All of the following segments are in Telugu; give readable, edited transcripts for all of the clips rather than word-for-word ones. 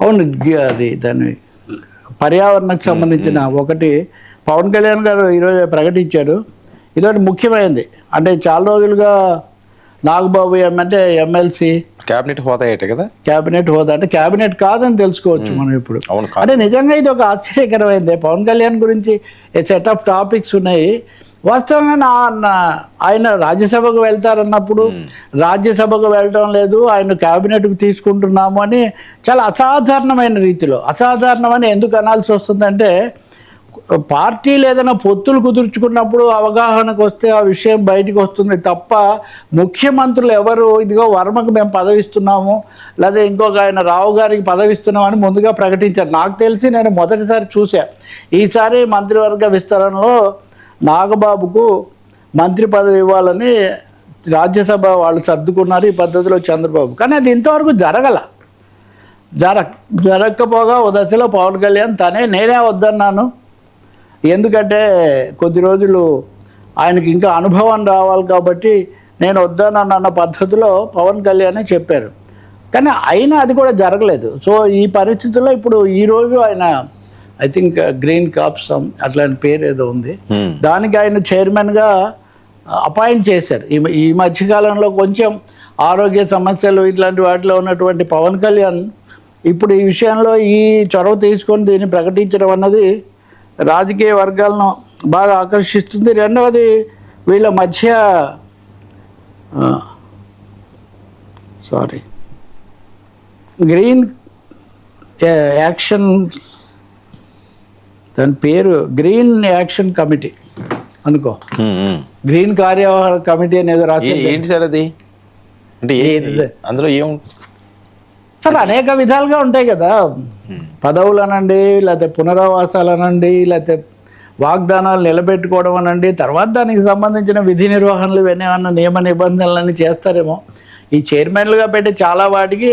అవును, అది దాని పర్యావరణకు సంబంధించిన ఒకటి పవన్ కళ్యాణ్ గారు ఈరోజు ప్రకటించారు. ఇదొకటి ముఖ్యమైనది. అంటే చాలా రోజులుగా నాగబాబు అంటే ఎమ్మెల్సీ క్యాబినెట్ హోదా ఏంటి కదా, క్యాబినెట్ హోదా అంటే క్యాబినెట్ కాదని తెలుసుకోవచ్చు మనం ఇప్పుడు. అంటే నిజంగా ఇది ఒక ఆశ్చర్యకరమైంది. పవన్ కళ్యాణ్ గురించి సెట్ ఆఫ్ టాపిక్స్ ఉన్నాయి. వాస్తవంగా ఆయన రాజ్యసభకు వెళ్తారన్నప్పుడు రాజ్యసభకు వెళ్ళడం లేదు, ఆయన క్యాబినెట్కు తీసుకుంటున్నాము అని చాలా అసాధారణమైన రీతిలో, అసాధారణమని ఎందుకు అనాల్సి వస్తుందంటే పార్టీలు ఏదైనా పొత్తులు కుదుర్చుకున్నప్పుడు అవగాహనకు వస్తే ఆ విషయం బయటకు వస్తుంది తప్ప ముఖ్యమంత్రులు ఎవరు ఇదిగో వర్మకు మేము పదవిస్తున్నాము లేదా ఇంకొక ఆయన రావు గారికి పదవిస్తున్నామని ముందుగా ప్రకటించారు. నాకు తెలిసి నేను మొదటిసారి చూసా. ఈసారి మంత్రివర్గ విస్తరణలో నాగబాబుకు మంత్రి పదవి ఇవ్వాలని రాజ్యసభ వాళ్ళు సర్దుకున్నారు ఈ పద్ధతిలో చంద్రబాబు. కానీ అది ఇంతవరకు జరగకపోగా ఓ దశలో పవన్ కళ్యాణ్ నేనే వద్దన్నాను, ఎందుకంటే కొద్ది రోజులు ఆయనకి ఇంకా అనుభవం రావాలి కాబట్టి నేను వద్దనన్న పద్ధతిలో పవన్ కళ్యాణ్ చెప్పారు. కానీ అయినా అది కూడా జరగలేదు. సో ఈ పరిస్థితుల్లో ఇప్పుడు ఈరోజు ఆయన ఐ థింక్ గ్రీన్ కాప్స్ అట్లాంటి పేరు ఏదో ఉంది, దానికి ఆయన చైర్మన్గా అపాయింట్ చేశారు. ఈ మధ్యకాలంలో కొంచెం ఆరోగ్య సమస్యలు ఇట్లాంటి వాటిలో ఉన్నటువంటి పవన్ కళ్యాణ్ ఇప్పుడు ఈ విషయంలో ఈ చొరవ తీసుకొని దీన్ని ప్రకటించడం అన్నది రాజకీయ వర్గాలను బాగా ఆకర్షిస్తుంది. రెండవది వీళ్ళ మధ్య గ్రీన్ యాక్షన్, దాని పేరు గ్రీన్ యాక్షన్ కమిటీ అనుకో, గ్రీన్ కార్యవాహక కమిటీ అనేది రాసి ఏంటి సార్ అది? అంటే అందులో ఏముంటుంది సార్? అనేక విధాలుగా ఉంటాయి కదా, పదవులు అనండి, లేకపోతే పునరావాసాలు అనండి, లేకపోతే వాగ్దానాలు నిలబెట్టుకోవడం అనండి, తర్వాత దానికి సంబంధించిన విధి నిర్వహణలు ఇవన్నీ అన్న నియమ నిబంధనలన్నీ చేస్తారేమో. ఈ చైర్మన్లుగా పెట్టి చాలా వాటికి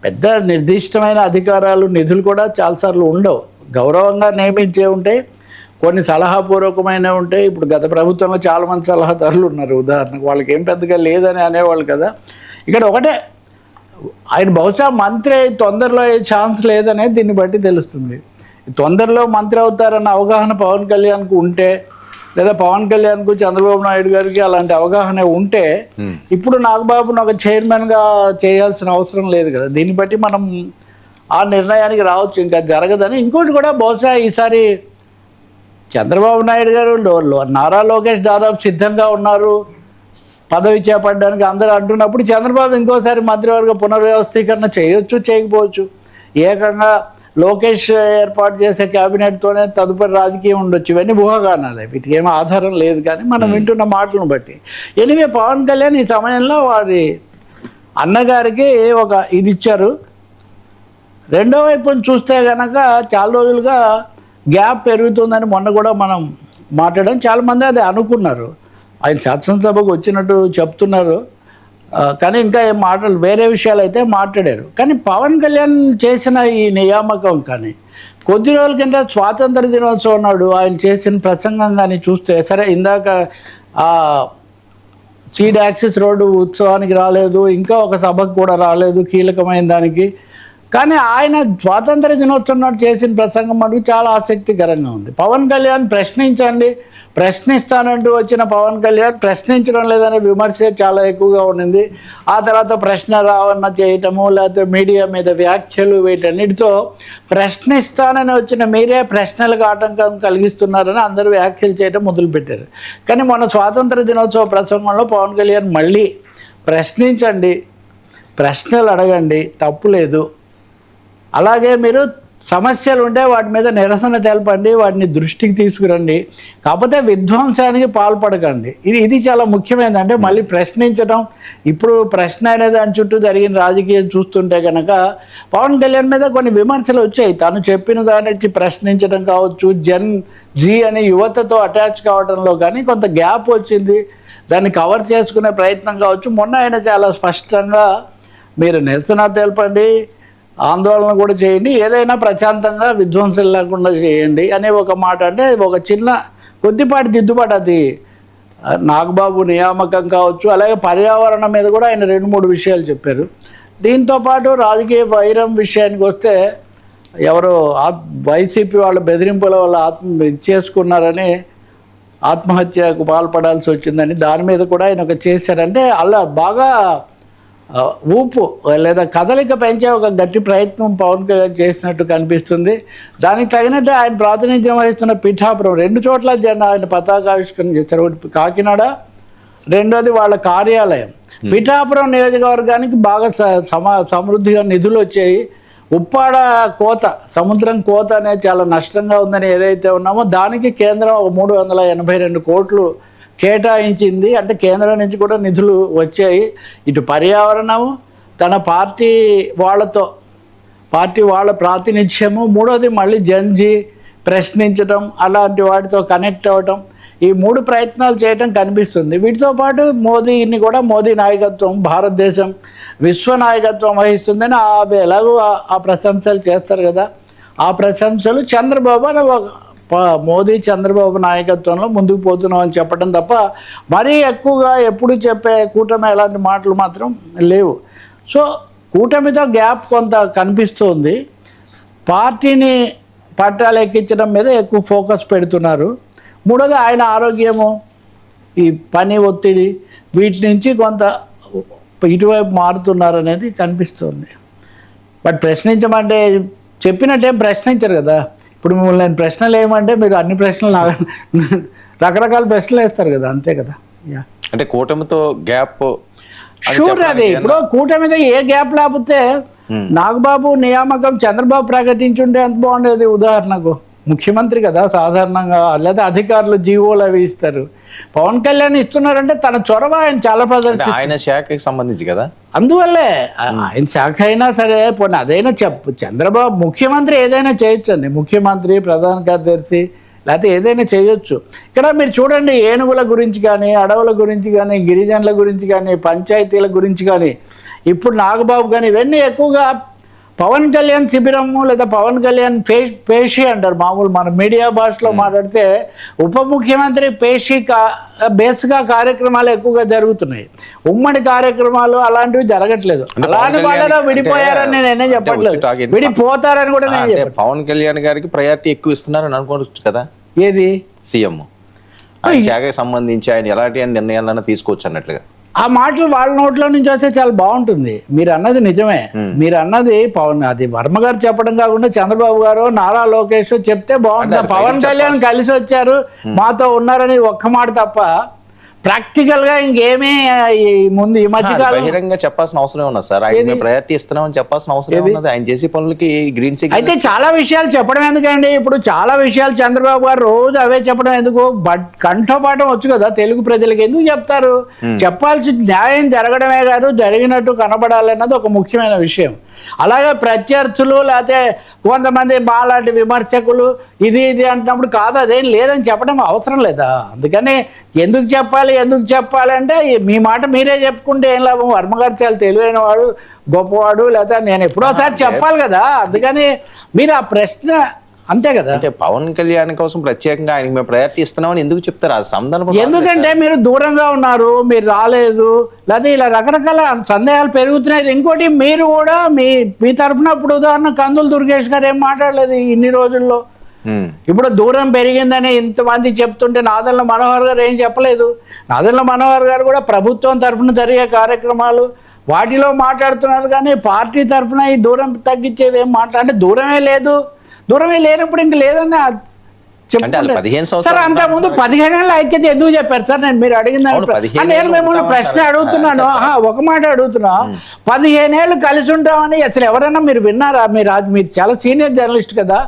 పెద్ద నిర్దిష్టమైన అధికారాలు నిధులు కూడా చాలాసార్లు ఉండవు. గౌరవంగా నియమించే ఉంటాయి, కొన్ని సలహాపూర్వకమైనవి ఉంటాయి. ఇప్పుడు గత ప్రభుత్వంలో చాలామంది సలహాదారులు ఉన్నారు ఉదాహరణకు, వాళ్ళకి ఏం పెద్దగా లేదని అనేవాళ్ళు కదా. ఇక్కడ ఒకటే, ఆయన బహుశా మంత్రి తొందరలో అయ్యే ఛాన్స్ లేదనేది దీన్ని బట్టి తెలుస్తుంది. తొందరలో మంత్రి అవుతారన్న అవగాహన పవన్ కళ్యాణ్కు ఉంటే, లేదా పవన్ కళ్యాణ్కు చంద్రబాబు నాయుడు గారికి అలాంటి అవగాహన ఉంటే ఇప్పుడు నాగబాబును ఒక చైర్మన్గా చేయాల్సిన అవసరం లేదు కదా. దీన్ని బట్టి మనం ఆ నిర్ణయానికి రావచ్చు, ఇంకా జరగదని. ఇంకోటి కూడా బహుశా ఈసారి చంద్రబాబు నాయుడు గారు నారా లోకేష్ దాదాపు సిద్ధంగా ఉన్నారు పదవి చేపట్టడానికి అందరూ అంటున్నప్పుడు చంద్రబాబు ఇంకోసారి మంత్రివర్గ పునర్వ్యవస్థీకరణ చేయొచ్చు, చేయకపోవచ్చు. ఏకంగా లోకేష్ ఏర్పాటు చేసే క్యాబినెట్తోనే తదుపరి రాజకీయం ఉండొచ్చు. ఇవన్నీ ఊహాగానాలే, వీటికి ఏమీ ఆధారం లేదు. కానీ మనం వింటున్న మాటలను బట్టి ఎనివే పవన్ కళ్యాణ్ ఈ సమయంలో వారి అన్నగారికి ఒక ఇది ఇచ్చారు. రెండో వైపుని చూస్తే కనుక చాలా రోజులుగా గ్యాప్ పెరుగుతుందని మొన్న కూడా మనం మాట్లాడడం, చాలామంది అది అనుకున్నారు. ఆయన శాసనసభకు వచ్చినట్టు చెప్తున్నారు, కానీ ఇంకా ఏం మాటలు వేరే విషయాలు అయితే మాట్లాడారు. కానీ పవన్ కళ్యాణ్ చేసిన ఈ నియామకం కానీ కొద్ది రోజుల కింద స్వాతంత్ర దినోత్సవం నాడు ఆయన చేసిన ప్రసంగం కానీ చూస్తే, సరే ఇందాక సీడ్ యాక్సిస్ రోడ్డు ఉత్సవానికి రాలేదు, ఇంకా ఒక సభకు కూడా రాలేదు కీలకమైన దానికి, కానీ ఆయన స్వాతంత్ర దినోత్సవం నాడు చేసిన ప్రసంగం మటుకు చాలా ఆసక్తికరంగా ఉంది. పవన్ కళ్యాణ్ ప్రశ్నిస్తానంటూ వచ్చిన పవన్ కళ్యాణ్ ప్రశ్నించడం లేదనే విమర్శ చాలా ఎక్కువగా ఉండింది. ఆ తర్వాత ప్రశ్న రావన్న చేయటము, లేకపోతే మీడియా మీద వ్యాఖ్యలు, వీటన్నిటితో ప్రశ్నిస్తానని వచ్చిన మీరే ప్రశ్నలకు ఆటంకం కలిగిస్తున్నారని అందరూ వ్యాఖ్యలు చేయడం మొదలుపెట్టారు. కానీ మొన్న స్వాతంత్ర దినోత్సవ ప్రసంగంలో పవన్ కళ్యాణ్ మళ్ళీ ప్రశ్నించండి, ప్రశ్నలు అడగండి, తప్పు లేదు, అలాగే మీరు సమస్యలు ఉంటే వాటి మీద నిరసన తెలపండి, వాటిని దృష్టికి తీసుకురండి, కాకపోతే విధ్వంసానికి పాల్పడకండి. ఇది చాలా ముఖ్యమైనది. అంటే మళ్ళీ ప్రశ్నించడం, ఇప్పుడు ప్రశ్న అనేది దాని చుట్టూ జరిగిన రాజకీయం చూస్తుంటే కనుక పవన్ కళ్యాణ్ మీద కొన్ని విమర్శలు వచ్చాయి. తను చెప్పిన దానికి ప్రశ్నించడం కావచ్చు, జీ అనే యువతతో అటాచ్ కావడంలో కానీ కొంత గ్యాప్ వచ్చింది, దాన్ని కవర్ చేసుకునే ప్రయత్నం కావచ్చు. మొన్న ఆయన చాలా స్పష్టంగా మీరు నిరసన తెలపండి, ఆందోళన కూడా చేయండి, ఏదైనా ప్రశాంతంగా విధ్వంసం లేకుండా చేయండి అనే ఒక మాట. అంటే ఒక చిన్న కొద్దిపాటి దిద్దుబాటు, అది నాగబాబు నియామకం కావచ్చు, అలాగే పర్యావరణం మీద కూడా ఆయన 2-3 విషయాలు చెప్పారు. దీంతో పాటు రాజకీయ వైరం విషయానికి వస్తే ఎవరో వైసీపీ వాళ్ళ బెదిరింపుల వల్ల చేసుకున్నారని ఆత్మహత్యకు పాల్పడాల్సి వచ్చిందని దాని మీద కూడా ఆయన ఒక చేశారంటే అలా బాగా ఊపు లేదా కదలిక పెంచే ఒక గట్టి ప్రయత్నం పవన్ కళ్యాణ్ చేసినట్టు కనిపిస్తుంది. దానికి తగినట్టు ఆయన ప్రాతినిధ్యం వహిస్తున్న పిఠాపురం 2 చోట్ల ఆయన పతాకావిష్కరణ చేశారు. ఒకటి కాకినాడ, రెండోది వాళ్ళ కార్యాలయం. పిఠాపురం నియోజకవర్గానికి బాగా సమృద్ధిగా నిధులు వచ్చాయి. ఉప్పాడ కోత, సముద్రం కోత అనేది చాలా నష్టంగా ఉందని ఏదైతే ఉన్నామో దానికి కేంద్రం 382 కోట్లు కేటాయించింది. అంటే కేంద్రం నుంచి కూడా నిధులు వచ్చాయి. ఇటు పర్యావరణము, తన పార్టీ వాళ్ళ ప్రాతినిధ్యము, మూడోది మళ్ళీ జంజి ప్రశ్నించడం, అలాంటి వాటితో కనెక్ట్ అవ్వటం, ఈ 3 ప్రయత్నాలు చేయటం కనిపిస్తుంది. వీటితో పాటు మోదీని కూడా, మోదీ నాయకత్వం భారతదేశం విశ్వ నాయకత్వం వహిస్తుందని ఎలాగో ఆ ప్రశంసలు చేస్తారు కదా. ఆ ప్రశంసలు మోదీ చంద్రబాబు నాయకత్వంలో ముందుకు పోతున్నాం అని చెప్పడం తప్ప మరీ ఎక్కువగా ఎప్పుడు చెప్పే కూటమి ఎలాంటి మాటలు మాత్రం లేవు. సో కూటమితో గ్యాప్ కొంత కనిపిస్తుంది. పార్టీని పట్టాలు ఎక్కించడం మీద ఎక్కువ ఫోకస్ పెడుతున్నారు. మూడోది ఆయన ఆరోగ్యము, ఈ పని ఒత్తిడి, వీటి నుంచి కొంత ఇటువైపు మారుతున్నారు అనేది కనిపిస్తుంది. బట్ ప్రశ్నించమంటే చెప్పినట్టేం ప్రశ్నించరు కదా. ఇప్పుడు మిమ్మల్ని నేను ప్రశ్నలు ఏమంటే మీరు అన్ని ప్రశ్నలు రకరకాల ప్రశ్నలు వేస్తారు కదా, అంతే కదా. అంటే కూటమితో గ్యాప్ షూర్. అది ఇప్పుడు కూటమితో ఏ గ్యాప్ లేకపోతే నాగబాబు నియామకం చంద్రబాబు ప్రకటించుంటే ఎంత బాగుండేది. ఉదాహరణకు ముఖ్యమంత్రి కదా సాధారణంగా, లేదా అధికారులు జీవోలు అవి ఇస్తారు. పవన్ కళ్యాణ్ ఇస్తున్నారంటే తన చొరవ ఆయన చాలా ప్రదర్శన, ఆయన శాఖకి సంబంధించి కదా. అందువల్లే ఆయన శాఖ అయినా సరే పోనీ అదైనా చంద్రబాబు ముఖ్యమంత్రి ఏదైనా చేయొచ్చండి. ముఖ్యమంత్రి, ప్రధాన కార్యదర్శి, లేకపోతే ఏదైనా చేయొచ్చు. ఇక్కడ మీరు చూడండి, ఏనుగుల గురించి కానీ, అడవుల గురించి కానీ, గిరిజనుల గురించి కానీ, పంచాయతీల గురించి కానీ, ఇప్పుడు నాగబాబు కానీ, ఇవన్నీ ఎక్కువగా పవన్ కళ్యాణ్ శిబిరము లేదా పవన్ కళ్యాణ్ పేషి అంటారు. మామూలు మన మీడియా భాషలో మాట్లాడితే ఉప ముఖ్యమంత్రి పేషి బేస్గా కార్యక్రమాలు ఎక్కువగా జరుగుతున్నాయి. ఉమ్మడి కార్యక్రమాలు అలాంటివి జరగట్లేదు. అలాంటి వాళ్ళలో విడిపోయారని నేనే చెప్పట్లేదు, విడిపోతారని కూడా నేను చెప్పాను. పవన్ కళ్యాణ్ గారికి ప్రయారిటీ ఎక్కువ ఇస్తున్నారని అనుకోవచ్చు కదా. ఏది సీఎం శాఖకి సంబంధించి ఆయన ఎలాంటి నిర్ణయాలన్నా తీసుకోవచ్చు అన్నట్లుగా ఆ మాటలు వాళ్ళ నోట్లో నుంచి వస్తే చాలా బాగుంటుంది. మీరు అన్నది నిజమే. మీరు అన్నది అది వర్మ గారు చెప్పడం కాకుండా చంద్రబాబు గారు, నారా లోకేష్ చెప్తే బాగుంటుంది. పవన్ కళ్యాణ్ కలిసి వచ్చారు, మాతో ఉన్నారని ఒక్క మాట తప్ప ప్రాక్టికల్ గా ఇంకేమీ ముందు ఈ మధ్య బహిరంగ చెప్పాల్సిన అవసరం ఉన్నది సార్. ఆయన ప్రయారిటీ ఇస్తున్నామని చెప్పాల్సిన అవసరం ఉన్నది. ఆయన చేసే పనులకి గ్రీన్ సిగ్నల్. అయితే చాలా విషయాలు చెప్పడం ఎందుకండి, ఇప్పుడు చాలా విషయాలు చంద్రబాబు గారు రోజు అవే చెప్పడం ఎందుకు? కంఠపాఠం వచ్చు కదా తెలుగు ప్రజలకు, ఎందుకు చెప్తారు? చెప్పాల్సి న్యాయం జరగడమే కాదు, జరిగినట్టు కనబడాలన్నది ఒక ముఖ్యమైన విషయం. అలాగే ప్రత్యర్థులు లేకపోతే కొంతమంది బాలాంటి విమర్శకులు ఇది అంటున్నప్పుడు కాదు, అదేం లేదని చెప్పడం అవసరం లేదా? అందుకని ఎందుకు చెప్పాలి అంటే మీ మాట మీరే చెప్పుకుంటే ఏం లాభం? వర్మగారు చాలా తెలివైన వాడు, గొప్పవాడు, లేదా నేను ఎప్పుడోసారి చెప్పాలి కదా. అందుకని మీరు ఆ ప్రశ్న అంతే కదా. అంటే పవన్ కళ్యాణ్ కోసం ప్రత్యేకంగా ఆయనకి మేము ప్రయారిటీ ఇస్తున్నామని ఎందుకు చెప్తారు? ఆ సందర్భం ఎందుకంటే మీరు దూరంగా ఉన్నారు, మీరు రాలేదు, లేదా ఇలా రకరకాల సందేహాలు పెరుగుతున్నాయి. ఇంకోటి మీరు కూడా మీ తరఫున ఇప్పుడు ఉదాహరణ కందులు దుర్గేష్ గారు ఏం మాట్లాడలేదు ఇన్ని రోజుల్లో. ఇప్పుడు దూరం పెరిగిందని ఇంతమంది చెప్తుంటే నాదెండ్ల మనోహర్ గారు ఏం చెప్పలేదు. నాదెండ్ల మనోహర్ గారు కూడా ప్రభుత్వం తరఫున జరిగే కార్యక్రమాలు వాటిలో మాట్లాడుతున్నారు, కానీ పార్టీ తరఫున ఈ దూరం తగ్గించేవి ఏం మాట్లాడే దూరమే లేనప్పుడు ఇంక లేదన్న సార్. అంత ముందు 15 ఏళ్ళ ఐక్యత ఎందుకు చెప్పారు సార్? మీరు అడిగిన నేను మిమ్మల్ని ప్రశ్న అడుగుతున్నాను, ఒక మాట అడుగుతున్నా. 15 ఏళ్ళు కలిసి ఉంటామని అసలు ఎవరైనా మీరు విన్నారా? మీరు చాలా సీనియర్ జర్నలిస్ట్ కదా.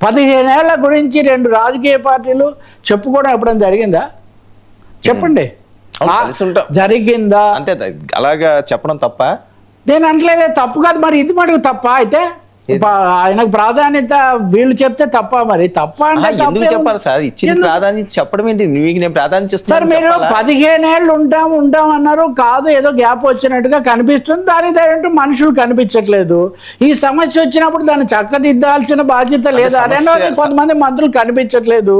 15 ఏళ్ల గురించి 2 రాజకీయ పార్టీలు చెప్పుకోవడం ఎప్పుడైనా జరిగిందా? చెప్పండి, జరిగిందా? అంటే అలాగా చెప్పడం తప్ప నేను అంటలేదే, తప్పు కాదు. మరి ఇది మటుకు తప్ప అయితే ఆయనకు ప్రాధాన్యత వీళ్ళు చెప్తే తప్ప, మరి తప్ప అంటే ఎందుకు చెప్పాలి సార్? ఇచ్చిన ప్రాధాన్యత చెప్పడం ఏంటి? మీకు నేను ప్రాధాన్యత సార్ ఇస్తాను. మీరు 15 ఏళ్ళు ఉంటాం అన్నారు, కాదు ఏదో గ్యాప్ వచ్చినట్టుగా కనిపిస్తుంది, దాని తగ్గట్టు మనుషులు కనిపించట్లేదు. ఈ సమస్య వచ్చినప్పుడు దాన్ని చక్కదిద్దాల్సిన బాధ్యత లేదా? రెండవది కొంతమంది మంత్రులు కనిపించట్లేదు.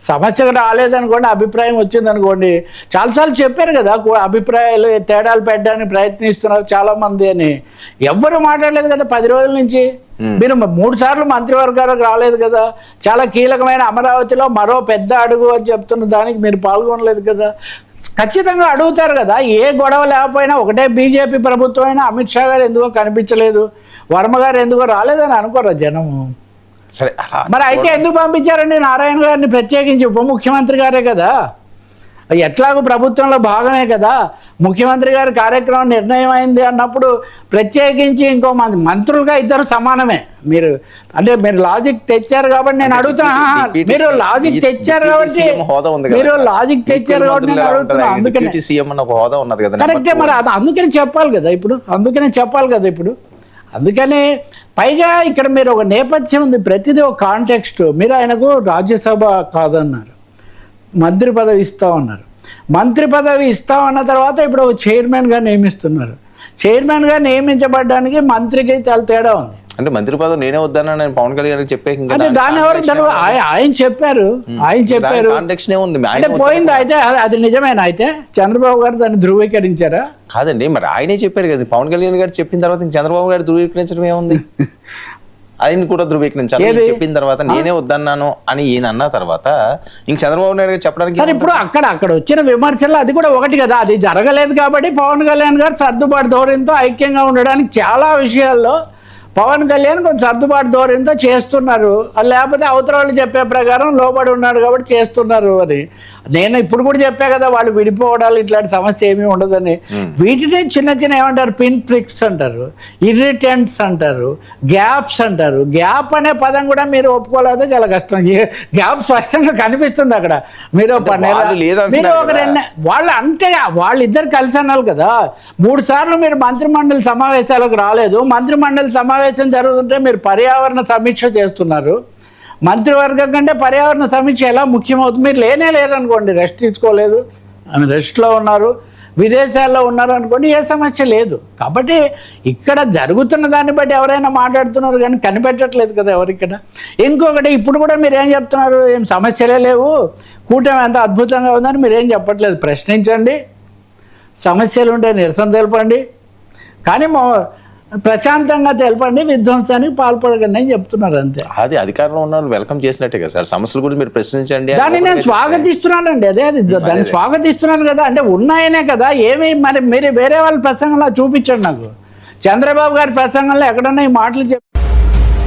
సమస్య రాలేదనుకోండి, అభిప్రాయం వచ్చిందనుకోండి, చాలాసార్లు చెప్పారు కదా అభిప్రాయాలు తేడాలు పెట్టడానికి ప్రయత్నిస్తున్నారు చాలా మంది అని. ఎవ్వరు మాట్లాడలేదు కదా 10 రోజుల నుంచి. మీరు 3 సార్లు మంత్రివర్గాలకు రాలేదు కదా. చాలా కీలకమైన అమరావతిలో మరో పెద్ద అడుగు అని చెప్తున్న దానికి మీరు పాల్గొనలేదు కదా. ఖచ్చితంగా అడుగుతారు కదా. ఏ గొడవ లేకపోయినా ఒకటే బీజేపీ ప్రభుత్వం అయినా అమిత్ షా గారు ఎందుకో కనిపించలేదు, వర్మ గారు ఎందుకో రాలేదని అనుకోరా జనము. సరే, మరి అయితే ఎందుకు పంపించారండి నారాయణ గారిని? ప్రత్యేకించి ఉప ముఖ్యమంత్రి గారే కదా, ఎట్లాగో ప్రభుత్వంలో భాగమే కదా. ముఖ్యమంత్రి గారి కార్యక్రమం నిర్ణయం అయింది అన్నప్పుడు ప్రత్యేకించి ఇంకో మంత్రులుగా ఇద్దరు సమానమే. మీరు అంటే మీరు లాజిక్ తెచ్చారు కాబట్టి నేను అడుగుతున్నా. మీరు లాజిక్ తెచ్చారు కాబట్టి నేను అడుగుతున్నా. అందుకనే కరెక్టే. మరి అందుకని చెప్పాలి కదా ఇప్పుడు, అందుకనే పైగా ఇక్కడ మీరు ఒక నేపథ్యం ఉంది, ప్రతిదీ ఒక కాంటెక్స్ట్. మీరు ఆయనకు రాజ్యసభ కాదన్నారు, మంత్రి పదవి ఇస్తామన్నారు. మంత్రి పదవి ఇస్తామన్న తర్వాత ఇప్పుడు ఒక చైర్మన్గా నియమిస్తున్నారు. చైర్మన్గా నియమించబడ్డానికి మంత్రికి చాలా తేడా ఉంది. అంటే మంత్రి పదవి నేనే వద్దన్నా నేను పవన్ కళ్యాణ్ చెప్పే అంటే దాని ఎవరు ఆయన చెప్పారు అంటే పోయింది. అయితే అది నిజమేనా? అయితే చంద్రబాబు గారు దాన్ని ధృవీకరించారా? కాదండి, మరి ఆయనే చెప్పారు కదా. పవన్ కళ్యాణ్ గారు చెప్పిన తర్వాత చంద్రబాబు గారు ధృవీకరించడం ఏముంది? ఆయన కూడా ధృవీకరించాలి. చెప్పిన తర్వాత నేనే వద్దన్నాను అని ఈయన అన్న తర్వాత ఇంక చంద్రబాబు నాయుడు గారు చెప్పడానికి సార్ ఇప్పుడు అక్కడ వచ్చిన విమర్శలు అది కూడా ఒకటి కదా. అది జరగలేదు కాబట్టి పవన్ కళ్యాణ్ గారు సర్దుబాటు ధోరణితో ఐక్యంగా ఉండడానికి చాలా విషయాల్లో పవన్ కళ్యాణ్ కొంచెం సర్దుబాటు ధోరణితో చేస్తున్నారు. లేకపోతే అవతల వాళ్ళు చెప్పే ప్రకారం లోబడి ఉన్నాడు కాబట్టి చేస్తున్నారు అని. నేను ఇప్పుడు కూడా చెప్పా కదా, వాళ్ళు విడిపోవడాలు ఇట్లాంటి సమస్య ఏమీ ఉండదని. వీటిని చిన్న ఏమంటారు, పిన్ ప్రిక్స్ అంటారు, ఇరిటెంట్స్ అంటారు, గ్యాప్స్ అంటారు. గ్యాప్ అనే పదం కూడా మీరు ఒప్పుకోలేదో చాలా కష్టం. గ్యాప్ స్పష్టంగా కనిపిస్తుంది అక్కడ. మీరు ఒక 2 వాళ్ళు అంటే వాళ్ళిద్దరు కలిసి అన్నారు కదా. 3 సార్లు మీరు మంత్రిమండలి సమావేశాలకు రాలేదు. మంత్రిమండలి సమావేశం జరుగుతుంటే మీరు పర్యావరణ సమీక్ష చేస్తున్నారు. మంత్రివర్గం కంటే పర్యావరణ సమీక్ష ఎలా ముఖ్యమవుతుంది? మీరు లేరనుకోండి, రెస్ట్ తీసుకోలేదు, రెస్ట్లో ఉన్నారు, విదేశాల్లో ఉన్నారు అనుకోండి, ఏ సమస్య లేదు. కాబట్టి ఇక్కడ జరుగుతున్న దాన్ని బట్టి ఎవరైనా మాట్లాడుతున్నారు కానీ కనిపెట్టట్లేదు కదా ఎవరిక్కడ. ఇంకొకటి ఇప్పుడు కూడా మీరు ఏం చెప్తున్నారు, ఏం సమస్యలే లేవు, కూటమి ఎంత అద్భుతంగా ఉందని మీరు ఏం చెప్పట్లేదు. ప్రశ్నించండి, సమస్యలు ఉంటే నిరసన తెలపండి, కానీ ప్రశాంతంగా తెలపండి, విధ్వంసానికి పాల్పడకండి అని చెప్తున్నారు అంతే. అది అధికారంలో ఉన్న వాళ్ళు వెల్కమ్ చేసినట్టే కదా సార్. సమస్యల గురించి మీరు ప్రశ్నించండి, దాన్ని నేను స్వాగతిస్తున్నానండి. దాన్ని స్వాగతిస్తున్నాను కదా. అంటే ఉన్నాయనే కదా. ఏమి మరి మీరు వేరే వాళ్ళ ప్రసంగంలో చూపించండి నాకు. చంద్రబాబు గారి ప్రసంగంలో ఎక్కడన్నా ఈ మాటలు